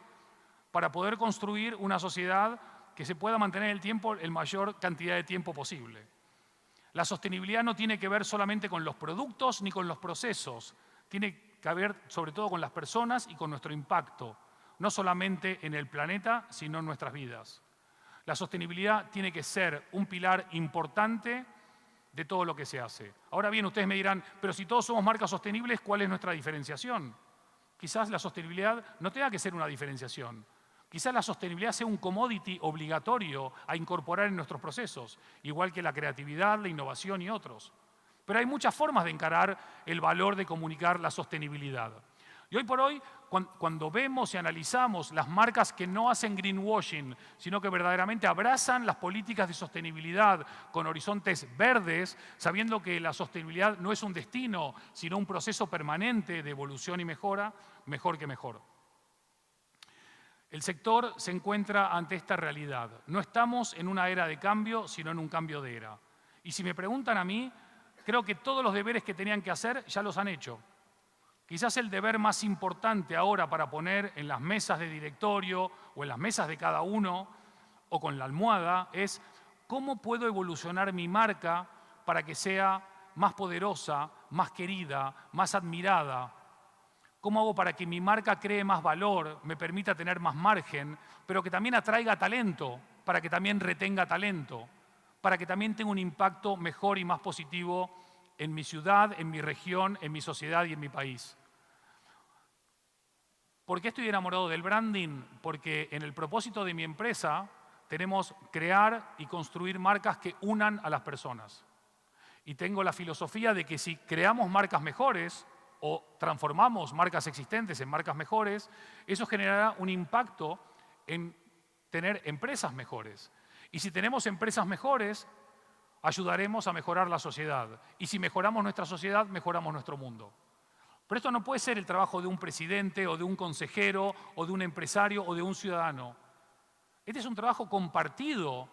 para poder construir una sociedad que se pueda mantener en el tiempo la mayor cantidad de tiempo posible. La sostenibilidad no tiene que ver solamente con los productos ni con los procesos. Tiene que ver sobre todo con las personas y con nuestro impacto, no solamente en el planeta, sino en nuestras vidas. La sostenibilidad tiene que ser un pilar importante de todo lo que se hace. Ahora bien, ustedes me dirán, pero si todos somos marcas sostenibles, ¿cuál es nuestra diferenciación? Quizás la sostenibilidad no tenga que ser una diferenciación. Quizás la sostenibilidad sea un commodity obligatorio a incorporar en nuestros procesos, igual que la creatividad, la innovación y otros. Pero hay muchas formas de encarar el valor de comunicar la sostenibilidad. Y hoy por hoy, cuando vemos y analizamos las marcas que no hacen greenwashing, sino que verdaderamente abrazan las políticas de sostenibilidad con horizontes verdes, sabiendo que la sostenibilidad no es un destino, sino un proceso permanente de evolución y mejora, mejor que mejor. El sector se encuentra ante esta realidad. No estamos en una era de cambio, sino en un cambio de era. Y si me preguntan a mí, creo que todos los deberes que tenían que hacer ya los han hecho. Quizás el deber más importante ahora para poner en las mesas de directorio o en las mesas de cada uno o con la almohada es cómo puedo evolucionar mi marca para que sea más poderosa, más querida, más admirada. ¿Cómo hago para que mi marca cree más valor, me permita tener más margen, pero que también atraiga talento, para que también retenga talento, para que también tenga un impacto mejor y más positivo en mi ciudad, en mi región, en mi sociedad y en mi país? ¿Por qué estoy enamorado del branding? Porque en el propósito de mi empresa tenemos crear y construir marcas que unan a las personas. Y tengo la filosofía de que si creamos marcas mejores o transformamos marcas existentes en marcas mejores, eso generará un impacto en tener empresas mejores. Y si tenemos empresas mejores, ayudaremos a mejorar la sociedad. Y si mejoramos nuestra sociedad, mejoramos nuestro mundo. Pero esto no puede ser el trabajo de un presidente o de un consejero o de un empresario o de un ciudadano. Este es un trabajo compartido,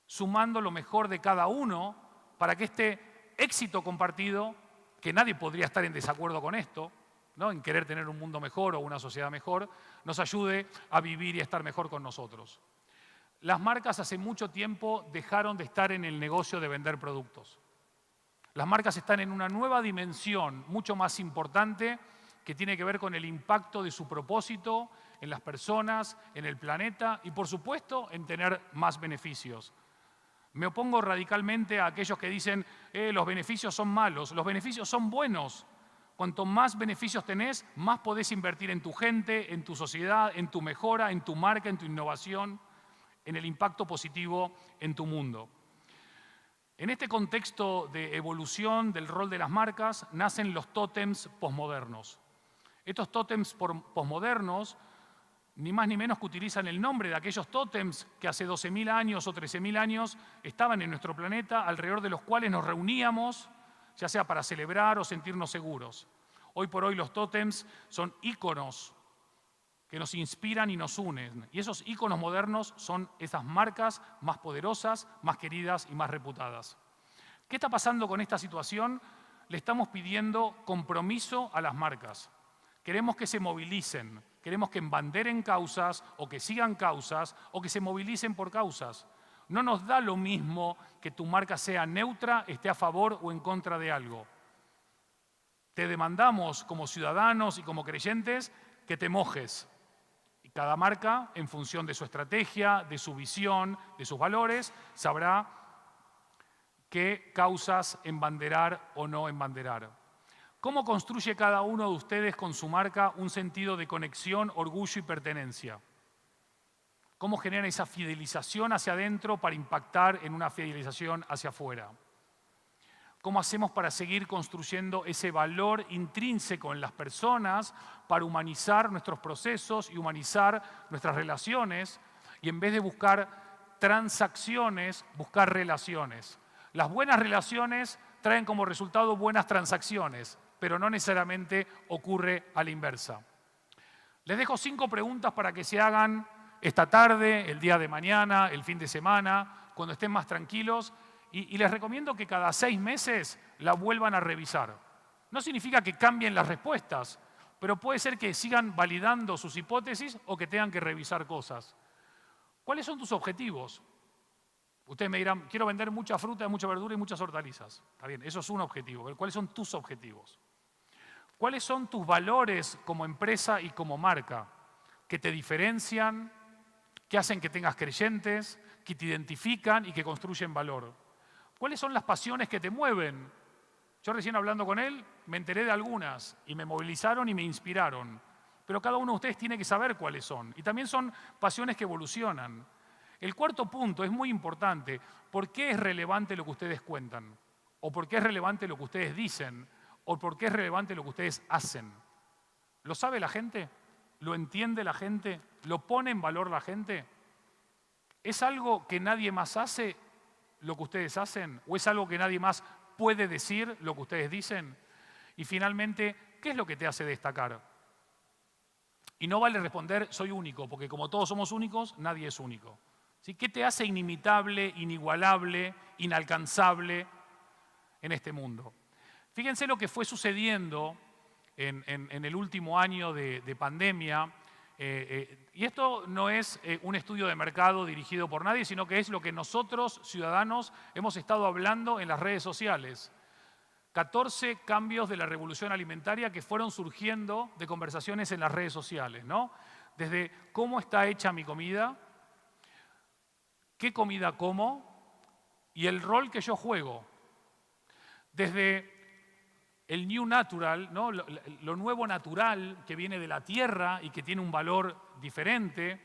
sumando lo mejor de cada uno para que este éxito compartido, que nadie podría estar en desacuerdo con esto, ¿no?, en querer tener un mundo mejor o una sociedad mejor, nos ayude a vivir y a estar mejor con nosotros. Las marcas hace mucho tiempo dejaron de estar en el negocio de vender productos. Las marcas están en una nueva dimensión mucho más importante que tiene que ver con el impacto de su propósito en las personas, en el planeta y, por supuesto, en tener más beneficios. Me opongo radicalmente a aquellos que dicen los beneficios son malos. Los beneficios son buenos. Cuanto más beneficios tenés, más podés invertir en tu gente, en tu sociedad, en tu mejora, en tu marca, en tu innovación, en el impacto positivo en tu mundo. En este contexto de evolución del rol de las marcas nacen los tótems posmodernos. Estos tótems posmodernos, ni más ni menos que utilizan el nombre de aquellos tótems que hace 12.000 años o 13.000 años estaban en nuestro planeta, alrededor de los cuales nos reuníamos, ya sea para celebrar o sentirnos seguros. Hoy por hoy los tótems son íconos que nos inspiran y nos unen. Y esos íconos modernos son esas marcas más poderosas, más queridas y más reputadas. ¿Qué está pasando con esta situación? Le estamos pidiendo compromiso a las marcas. Queremos que se movilicen, queremos que embanderen causas o que sigan causas o que se movilicen por causas. No nos da lo mismo que tu marca sea neutra, esté a favor o en contra de algo. Te demandamos como ciudadanos y como creyentes que te mojes. Y cada marca, en función de su estrategia, de su visión, de sus valores, sabrá qué causas embanderar o no embanderar. ¿Cómo construye cada uno de ustedes con su marca un sentido de conexión, orgullo y pertenencia? ¿Cómo genera esa fidelización hacia adentro para impactar en una fidelización hacia afuera? ¿Cómo hacemos para seguir construyendo ese valor intrínseco en las personas, para humanizar nuestros procesos y humanizar nuestras relaciones? Y en vez de buscar transacciones, buscar relaciones. Las buenas relaciones traen como resultado buenas transacciones, pero no necesariamente ocurre a la inversa. Les dejo 5 preguntas para que se hagan esta tarde, el día de mañana, el fin de semana, cuando estén más tranquilos. Y les recomiendo que cada 6 meses la vuelvan a revisar. No significa que cambien las respuestas, pero puede ser que sigan validando sus hipótesis o que tengan que revisar cosas. ¿Cuáles son tus objetivos? Ustedes me dirán, quiero vender mucha fruta, mucha verdura y muchas hortalizas. Está bien, eso es un objetivo. Pero ¿cuáles son tus objetivos? ¿Cuáles son tus valores como empresa y como marca que te diferencian, que hacen que tengas creyentes, que te identifican y que construyen valor? ¿Cuáles son las pasiones que te mueven? Yo recién hablando con él me enteré de algunas y me movilizaron y me inspiraron. Pero cada uno de ustedes tiene que saber cuáles son. Y también son pasiones que evolucionan. El cuarto punto es muy importante. ¿Por qué es relevante lo que ustedes cuentan? ¿O por qué es relevante lo que ustedes dicen? ¿O por qué es relevante lo que ustedes hacen? ¿Lo sabe la gente? ¿Lo entiende la gente? ¿Lo pone en valor la gente? ¿Es algo que nadie más hace lo que ustedes hacen? ¿O es algo que nadie más puede decir lo que ustedes dicen? Y finalmente, ¿qué es lo que te hace destacar? Y no vale responder soy único, porque como todos somos únicos, nadie es único. ¿Sí? ¿Qué te hace inimitable, inigualable, inalcanzable en este mundo? Fíjense lo que fue sucediendo en el último año de pandemia. Y esto no es un estudio de mercado dirigido por nadie, sino que es lo que nosotros, ciudadanos, hemos estado hablando en las redes sociales. 14 cambios de la revolución alimentaria que fueron surgiendo de conversaciones en las redes sociales, ¿no? Desde cómo está hecha mi comida, qué comida como y el rol que yo juego. Desde el new natural, ¿no? Lo nuevo natural que viene de la tierra y que tiene un valor diferente,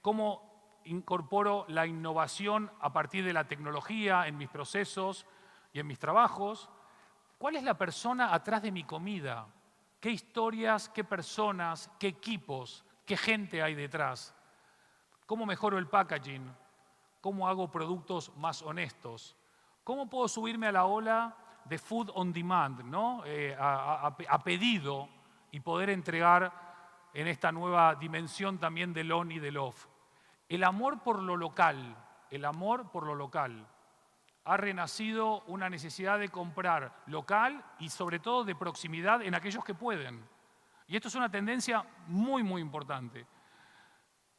cómo incorporo la innovación a partir de la tecnología en mis procesos y en mis trabajos. ¿Cuál es la persona atrás de mi comida? ¿Qué historias, qué personas, qué equipos, qué gente hay detrás? ¿Cómo mejoro el packaging? ¿Cómo hago productos más honestos? ¿Cómo puedo subirme a la ola de food on demand, ¿no? A pedido y poder entregar en esta nueva dimensión también del on y del off? El amor por lo local, ha renacido una necesidad de comprar local y sobre todo de proximidad en aquellos que pueden. Y esto es una tendencia muy, muy importante.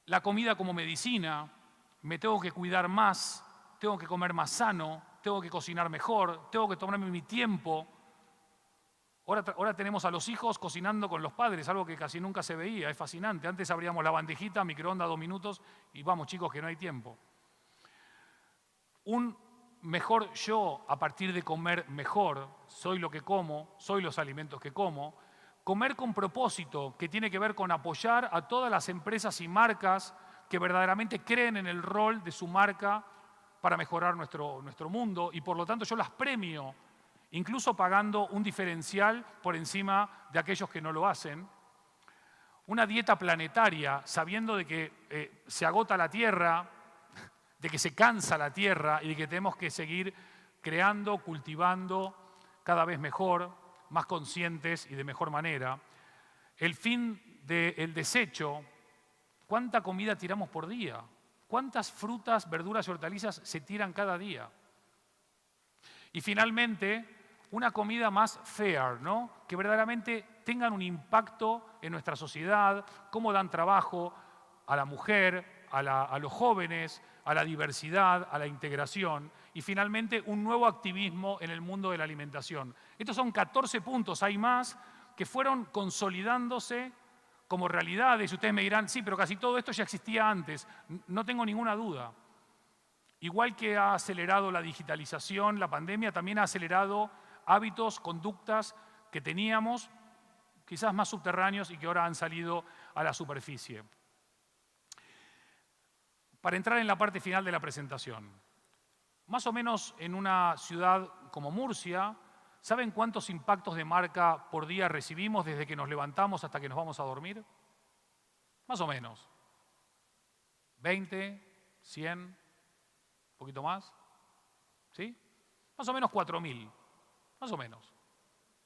La comida como medicina, me tengo que cuidar más, tengo que comer más sano, tengo que cocinar mejor, tengo que tomarme mi tiempo. Ahora tenemos a los hijos cocinando con los padres, algo que casi nunca se veía, es fascinante. Antes abríamos la bandejita, microondas 2 minutos y vamos chicos que no hay tiempo. Un mejor yo a partir de comer mejor, soy lo que como, soy los alimentos que como. Comer con propósito, que tiene que ver con apoyar a todas las empresas y marcas que verdaderamente creen en el rol de su marca para mejorar nuestro mundo y por lo tanto yo las premio, incluso pagando un diferencial por encima de aquellos que no lo hacen. Una dieta planetaria, sabiendo de que se agota la Tierra, de que se cansa la Tierra y de que tenemos que seguir creando, cultivando cada vez mejor, más conscientes y de mejor manera. El fin del desecho, ¿cuánta comida tiramos por día? ¿Cuántas frutas, verduras y hortalizas se tiran cada día? Y finalmente, una comida más fair, ¿no? Que verdaderamente tengan un impacto en nuestra sociedad, cómo dan trabajo a la mujer, a los jóvenes, a la diversidad, a la integración y finalmente un nuevo activismo en el mundo de la alimentación. Estos son 14 puntos, hay más, que fueron consolidándose como realidades. Y ustedes me dirán, sí, pero casi todo esto ya existía antes. No tengo ninguna duda. Igual que ha acelerado la digitalización, la pandemia también ha acelerado hábitos, conductas que teníamos, quizás más subterráneos y que ahora han salido a la superficie. Para entrar en la parte final de la presentación, más o menos en una ciudad como Murcia, ¿Saben cuántos impactos de marca por día recibimos desde que nos levantamos hasta que nos vamos a dormir? Más o menos. 20, 100, un poquito más. ¿Sí? Más o menos 4.000. Más o menos.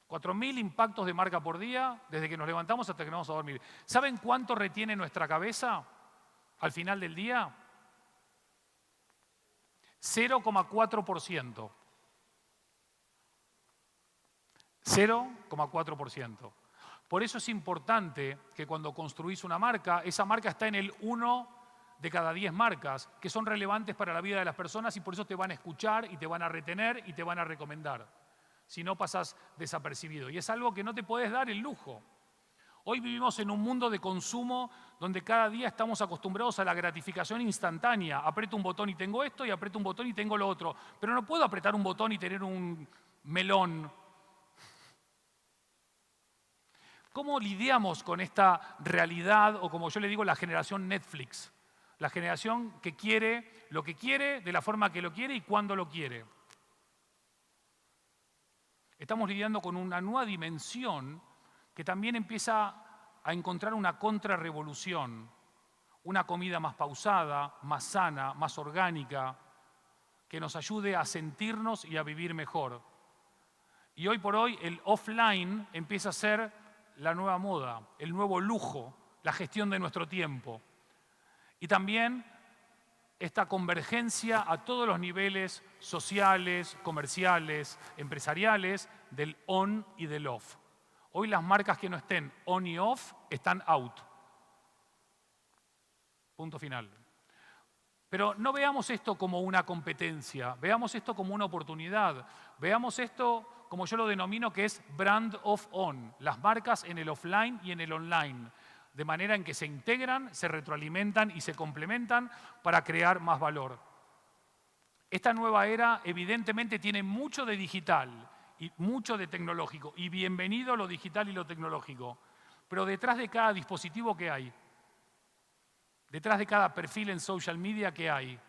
4.000 impactos de marca por día desde que nos levantamos hasta que nos vamos a dormir. ¿Saben cuánto retiene nuestra cabeza al final del día? 0,4%. 0,4%. Por eso es importante que cuando construís una marca, esa marca está en el 1 de cada 10 marcas que son relevantes para la vida de las personas y por eso te van a escuchar y te van a retener y te van a recomendar. Si no, pasas desapercibido. Y es algo que no te podés dar el lujo. Hoy vivimos en un mundo de consumo donde cada día estamos acostumbrados a la gratificación instantánea. Aprieto un botón y tengo esto, y aprieto un botón y tengo lo otro. Pero no puedo apretar un botón y tener un melón. ¿Cómo lidiamos con esta realidad, o como yo le digo, la generación Netflix? La generación que quiere lo que quiere, de la forma que lo quiere y cuando lo quiere. Estamos lidiando con una nueva dimensión que también empieza a encontrar una contrarrevolución, una comida más pausada, más sana, más orgánica, que nos ayude a sentirnos y a vivir mejor. Y hoy por hoy el offline empieza a ser la nueva moda, el nuevo lujo, la gestión de nuestro tiempo. Y también esta convergencia a todos los niveles sociales, comerciales, empresariales, del on y del off. Hoy las marcas que no estén on y off están out. Punto final. Pero no veamos esto como una competencia, veamos esto como una oportunidad, veamos esto como yo lo denomino, que es brand off on, las marcas en el offline y en el online, de manera en que se integran, se retroalimentan y se complementan para crear más valor. Esta nueva era evidentemente tiene mucho de digital y mucho de tecnológico, y bienvenido lo digital y lo tecnológico, pero detrás de cada dispositivo, ¿qué hay? Detrás de cada perfil en social media, ¿qué hay?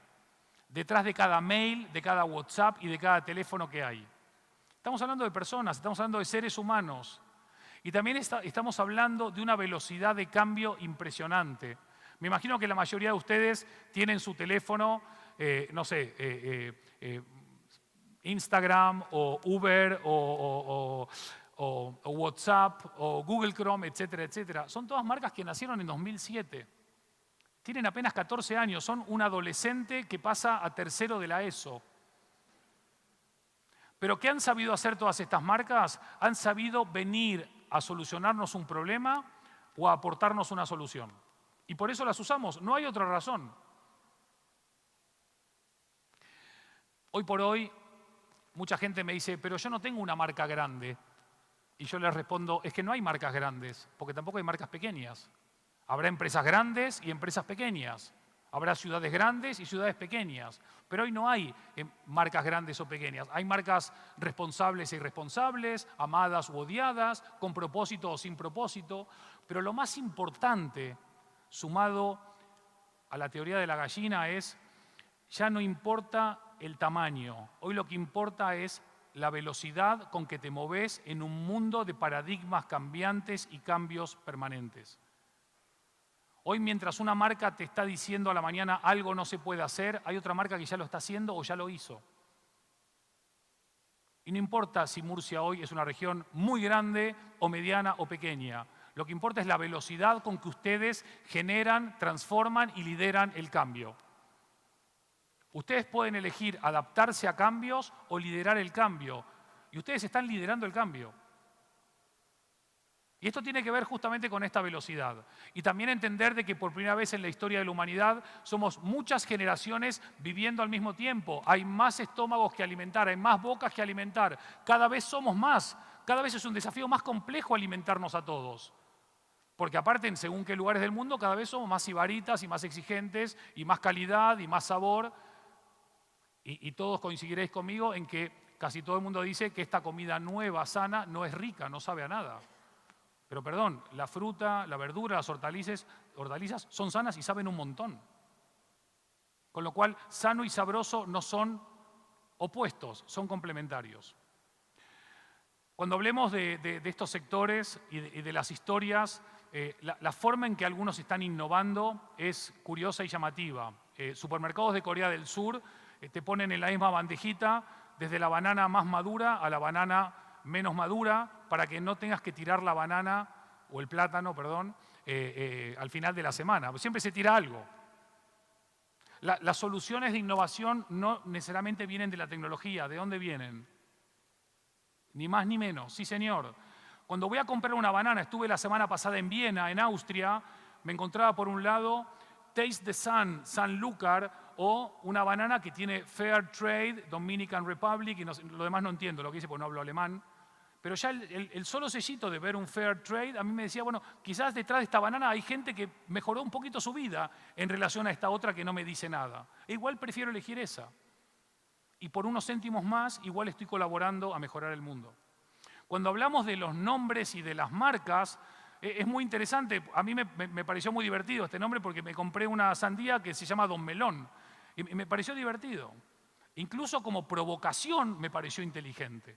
Detrás de cada mail, de cada WhatsApp y de cada teléfono, ¿qué hay? Estamos hablando de personas, estamos hablando de seres humanos. Y también estamos hablando de una velocidad de cambio impresionante. Me imagino que la mayoría de ustedes tienen su teléfono, no sé, Instagram o Uber o WhatsApp o Google Chrome, etcétera, etcétera. Son todas marcas que nacieron en 2007. Tienen apenas 14 años, son un adolescente que pasa a tercero de la ESO. Pero ¿qué han sabido hacer todas estas marcas? Han sabido venir a solucionarnos un problema o a aportarnos una solución. Y por eso las usamos, no hay otra razón. Hoy por hoy, mucha gente me dice, pero yo no tengo una marca grande. Y yo les respondo, es que no hay marcas grandes, porque tampoco hay marcas pequeñas. Habrá empresas grandes y empresas pequeñas. Habrá ciudades grandes y ciudades pequeñas. Pero hoy no hay marcas grandes o pequeñas. Hay marcas responsables e irresponsables, amadas u odiadas, con propósito o sin propósito. Pero lo más importante, sumado a la teoría de la gallina, es ya no importa el tamaño. Hoy lo que importa es la velocidad con que te moves en un mundo de paradigmas cambiantes y cambios permanentes. Hoy, mientras una marca te está diciendo a la mañana algo no se puede hacer, hay otra marca que ya lo está haciendo o ya lo hizo. Y no importa si Murcia hoy es una región muy grande o mediana o pequeña. Lo que importa es la velocidad con que ustedes generan, transforman y lideran el cambio. Ustedes pueden elegir adaptarse a cambios o liderar el cambio. Y ustedes están liderando el cambio. Y esto tiene que ver justamente con esta velocidad. Y también entender de que por primera vez en la historia de la humanidad somos muchas generaciones viviendo al mismo tiempo. Hay más estómagos que alimentar, hay más bocas que alimentar. Cada vez somos más. Cada vez es un desafío más complejo alimentarnos a todos. Porque aparte, en según qué lugares del mundo, cada vez somos más sibaritas y más exigentes y más calidad y más sabor. Y todos coincidiréis conmigo en que casi todo el mundo dice que esta comida nueva, sana, no es rica, no sabe a nada. Pero perdón, la fruta, la verdura, las hortalizas son sanas y saben un montón. Con lo cual, sano y sabroso no son opuestos, son complementarios. Cuando hablemos de estos sectores y de las historias, la forma en que algunos están innovando es curiosa y llamativa. Supermercados de Corea del Sur te ponen en la misma bandejita desde la banana más madura a la banana menos madura para que no tengas que tirar la banana o el plátano, perdón, al final de la semana. Siempre se tira algo. Las soluciones de innovación no necesariamente vienen de la tecnología. ¿De dónde vienen? Ni más ni menos. Sí, señor. Cuando voy a comprar una banana, estuve la semana pasada en Viena, en Austria, me encontraba por un lado Taste the Sun, Sanlúcar, o una banana que tiene Fair Trade, Dominican Republic, y lo demás no entiendo lo que dice porque no hablo alemán. Pero ya el solo sellito de ver un Fair Trade, a mí me decía, bueno, quizás detrás de esta banana hay gente que mejoró un poquito su vida en relación a esta otra que no me dice nada. E igual prefiero elegir esa. Y por unos céntimos más, igual estoy colaborando a mejorar el mundo. Cuando hablamos de los nombres y de las marcas, es muy interesante. A mí me pareció muy divertido este nombre porque me compré una sandía que se llama Don Melón. Y me pareció divertido. Incluso como provocación me pareció inteligente.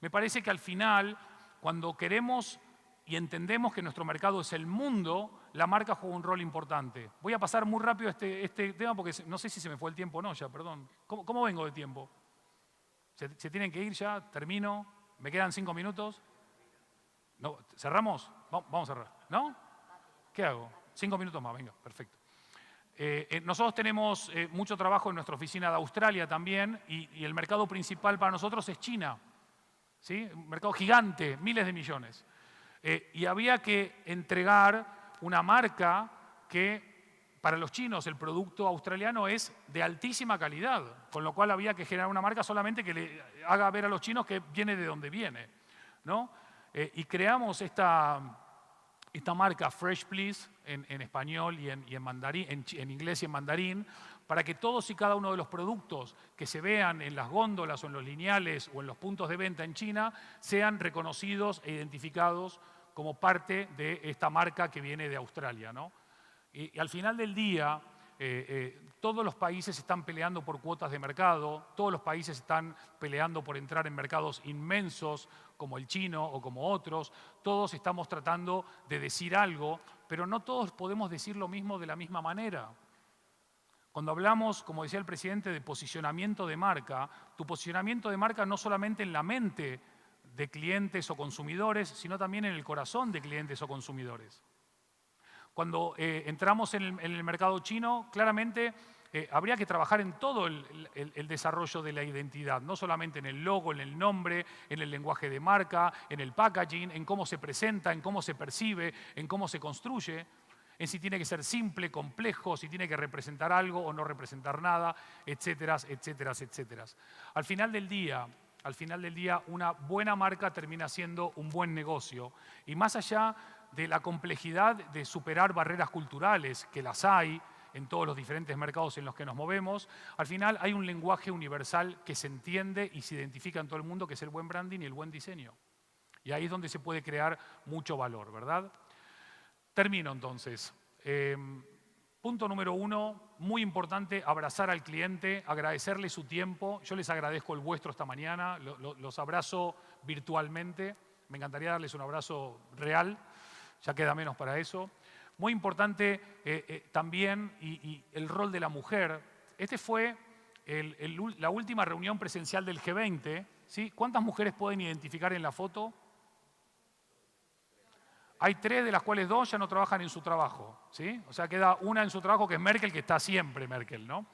Me parece que al final, cuando queremos y entendemos que nuestro mercado es el mundo, la marca juega un rol importante. Voy a pasar muy rápido este tema porque no sé si se me fue el tiempo o no ya, perdón. ¿Cómo vengo de tiempo? ¿Se tienen que ir ya? ¿Termino? ¿Me quedan 5 minutos? ¿No? ¿Cerramos? Vamos a cerrar. ¿No? ¿Qué hago? 5 minutos más, venga, perfecto. Nosotros tenemos mucho trabajo en nuestra oficina de Australia también y el mercado principal para nosotros es China. ¿Sí? Un mercado gigante, miles de millones. Y había que entregar una marca que para los chinos el producto australiano es de altísima calidad, con lo cual había que generar una marca solamente que le haga ver a los chinos que viene de donde viene, ¿no? Y creamos esta marca Fresh Please en español y en mandarín, en inglés y en mandarín, para que todos y cada uno de los productos que se vean en las góndolas o en los lineales o en los puntos de venta en China sean reconocidos e identificados como parte de esta marca que viene de Australia, ¿no? Y al final del día, todos los países están peleando por cuotas de mercado, todos los países están peleando por entrar en mercados inmensos como el chino o como otros, todos estamos tratando de decir algo, pero no todos podemos decir lo mismo de la misma manera. Cuando hablamos, como decía el presidente, de posicionamiento de marca, tu posicionamiento de marca no solamente en la mente de clientes o consumidores, sino también en el corazón de clientes o consumidores. Cuando entramos en el mercado chino, claramente habría que trabajar en todo el desarrollo de la identidad, no solamente en el logo, en el nombre, en el lenguaje de marca, en el packaging, en cómo se presenta, en cómo se percibe, en cómo se construye, en si tiene que ser simple, complejo, si tiene que representar algo o no representar nada, etcétera, etcétera, etcétera. Al final del día, una buena marca termina siendo un buen negocio. Y más allá de la complejidad de superar barreras culturales, que las hay en todos los diferentes mercados en los que nos movemos, al final hay un lenguaje universal que se entiende y se identifica en todo el mundo, que es el buen branding y el buen diseño. Y ahí es donde se puede crear mucho valor, ¿verdad? Termino entonces. Punto número 1, muy importante, abrazar al cliente, agradecerle su tiempo. Yo les agradezco el vuestro esta mañana, los abrazo virtualmente. Me encantaría darles un abrazo real, ya queda menos para eso. Muy importante también y el rol de la mujer. Este fue la última reunión presencial del G20. ¿Sí? ¿Cuántas mujeres pueden identificar en la foto? Hay 3, de las cuales 2 ya no trabajan en su trabajo, ¿sí? O sea, queda una en su trabajo que es Merkel, que está siempre Merkel, ¿no?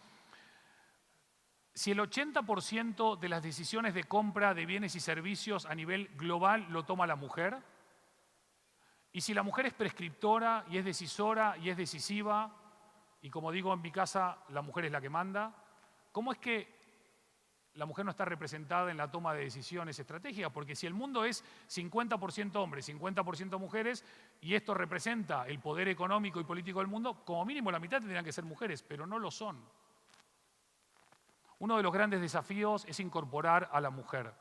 Si el 80% de las decisiones de compra de bienes y servicios a nivel global lo toma la mujer, y si la mujer es prescriptora y es decisora y es decisiva, y como digo en mi casa, la mujer es la que manda, ¿cómo es que la mujer no está representada en la toma de decisiones estratégicas? Porque si el mundo es 50% hombres, 50% mujeres, y esto representa el poder económico y político del mundo, como mínimo la mitad tendrían que ser mujeres, pero no lo son. Uno de los grandes desafíos es incorporar a la mujer,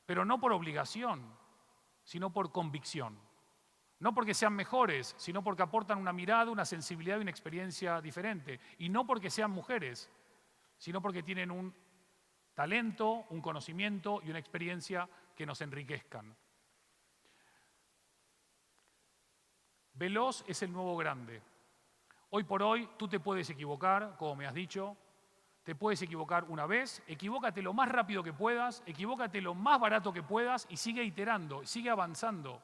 pero no por obligación, sino por convicción. No porque sean mejores, sino porque aportan una mirada, una sensibilidad y una experiencia diferente. Y no porque sean mujeres, sino porque tienen un talento, un conocimiento y una experiencia que nos enriquezcan. Veloz es el nuevo grande. Hoy por hoy tú te puedes equivocar, como me has dicho, te puedes equivocar una vez, equivócate lo más rápido que puedas, equivócate lo más barato que puedas y sigue iterando, sigue avanzando.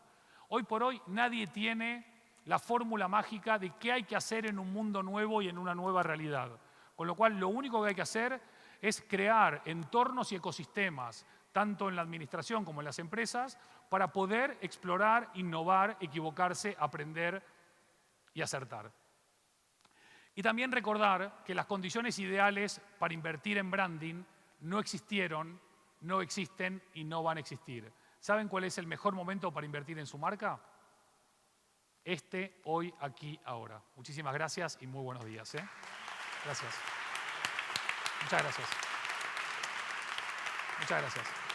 Hoy por hoy nadie tiene la fórmula mágica de qué hay que hacer en un mundo nuevo y en una nueva realidad. Con lo cual lo único que hay que hacer es crear entornos y ecosistemas, tanto en la administración como en las empresas, para poder explorar, innovar, equivocarse, aprender y acertar. Y también recordar que las condiciones ideales para invertir en branding no existieron, no existen y no van a existir. ¿Saben cuál es el mejor momento para invertir en su marca? Hoy, aquí, ahora. Muchísimas gracias y muy buenos días. Gracias. Muchas gracias. Muchas gracias.